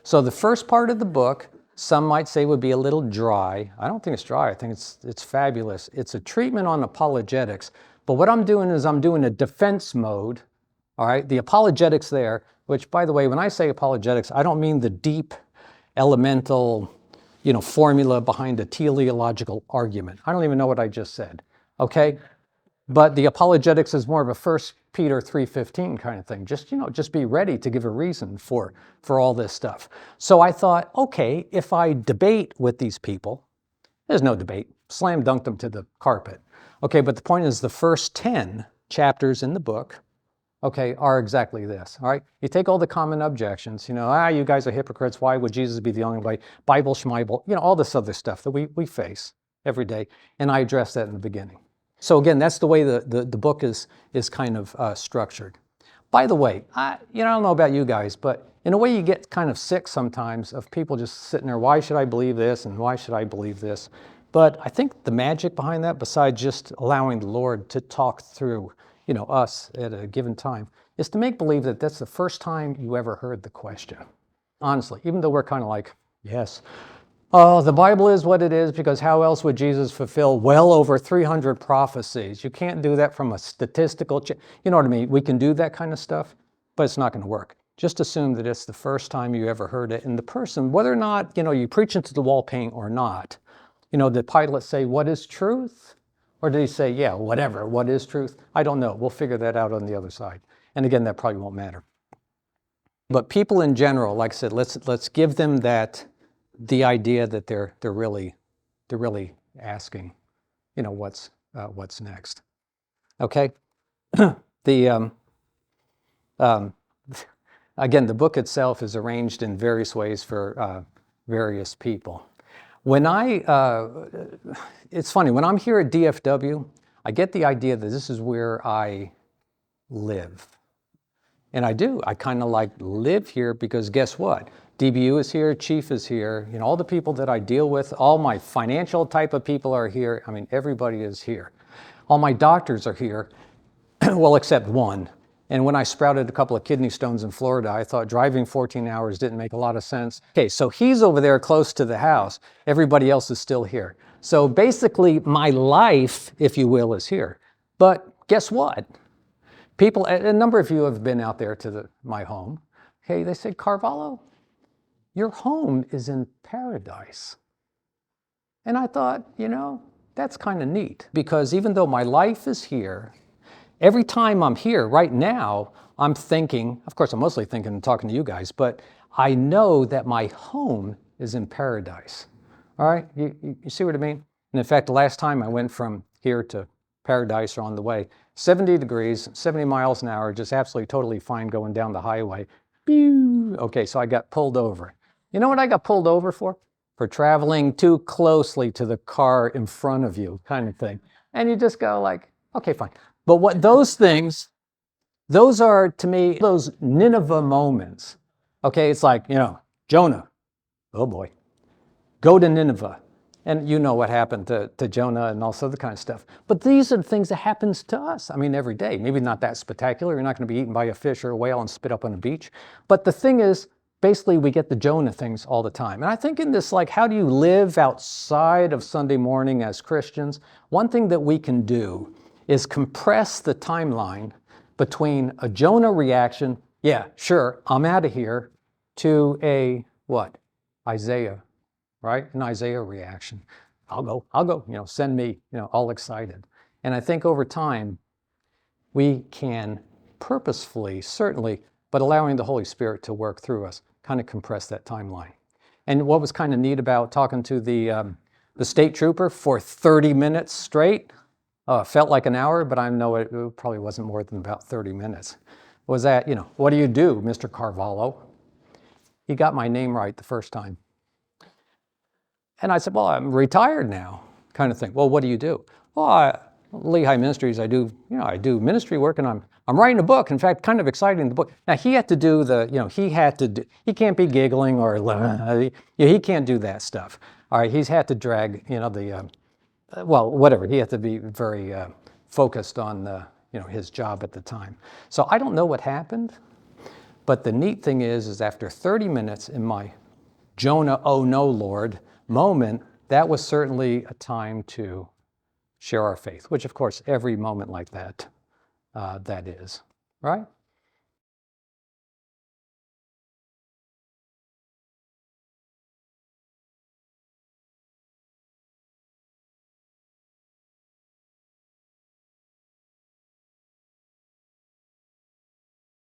So the first part of the book, some might say would be a little dry. I don't think it's dry. I think it's fabulous. It's a treatment on apologetics. But what I'm doing is I'm doing a defense mode. All right, the apologetics there, which, by the way, when I say apologetics, I don't mean the deep, elemental, formula behind a teleological argument. I don't even know what I just said. Okay, but the apologetics is more of a 1 Peter 3:15 kind of thing. Just be ready to give a reason for all this stuff. So I thought, okay, if I debate with these people, there's no debate. Slam dunked them to the carpet. Okay, but the point is the first 10 chapters in the book, okay, are exactly this, all right? You take all the common objections, you guys are hypocrites, why would Jesus be the only way? Bible, schmible, all this other stuff that we face every day, and I address that in the beginning. So again, that's the way the book is kind of structured. By the way, I don't know about you guys, but in a way you get kind of sick sometimes of people just sitting there, why should I believe this and why should I believe this? But I think the magic behind that, besides just allowing the Lord to talk through us at a given time, is to make believe that that's the first time you ever heard the question. Honestly, even though we're kind of like, yes, the Bible is what it is because how else would Jesus fulfill well over 300 prophecies? You can't do that from a statistical, you know what I mean? We can do that kind of stuff, but it's not going to work. Just assume that it's the first time you ever heard it. And the person, whether or not, you preach into the wall paint or not, did Pilate say, what is truth? Or did he say, yeah, whatever, what is truth? I don't know. We'll figure that out on the other side. And again, that probably won't matter. But people in general, like I said, let's give them the idea that they're really asking, what's next. Okay? Again, the book itself is arranged in various ways for various people. It's funny, when I'm here at DFW, I get the idea that this is where I live. And I do. I kind of live here because guess what? DBU is here, Chief is here, all the people that I deal with, all my financial type of people are here. I mean, everybody is here. All my doctors are here, well, except one. And when I sprouted a couple of kidney stones in Florida, I thought driving 14 hours didn't make a lot of sense. Okay, so he's over there close to the house. Everybody else is still here. So basically, my life, if you will, is here. But guess what? People, a number of you have been out there to my home. Okay, they said, Carvalho, your home is in paradise. And I thought, that's kind of neat. Because even though my life is here, every time I'm here right now, I'm thinking, of course, I'm mostly thinking and talking to you guys, but I know that my home is in paradise. All right, you see what I mean? And in fact, the last time I went from here to paradise or on the way, 70 degrees, 70 miles an hour, just absolutely totally fine going down the highway. Pew! Okay, so I got pulled over. You know what I got pulled over for? For traveling too closely to the car in front of you, kind of thing. And you just go like, okay, fine. But what those things, those are to me, those Nineveh moments. Okay, it's like, Jonah, oh boy, go to Nineveh. And you know what happened to Jonah and also the kind of stuff. But these are the things that happens to us, every day. Maybe not that spectacular. You're not going to be eaten by a fish or a whale and spit up on a beach. But the thing is, basically, we get the Jonah things all the time. And I think in this, how do you live outside of Sunday morning as Christians? One thing that we can do is compress the timeline between a Jonah reaction, yeah, sure, I'm out of here, to a, what? Isaiah, right? An Isaiah reaction. I'll go, send me, all excited. And I think over time, we can purposefully, certainly, but allowing the Holy Spirit to work through us, kind of compress that timeline. And what was kind of neat about talking to the state trooper for 30 minutes straight, felt like an hour, but I know it probably wasn't more than about 30 minutes, was that, what do you do, Mr. Carvalho? He got my name right the first time. And I said, well, I'm retired now, kind of thing. Well, what do you do? Well, Lehigh Ministries, I do ministry work, and I'm writing a book. In fact, kind of exciting, the book. Now, he had to do he can't be giggling or, he can't do that stuff. All right, he's had to drag, whatever. He had to be very focused on, his job at the time. So I don't know what happened, But the neat thing is after 30 minutes in my Jonah, oh no, Lord moment, that was certainly a time to share our faith, which of course every moment like that, that is, right?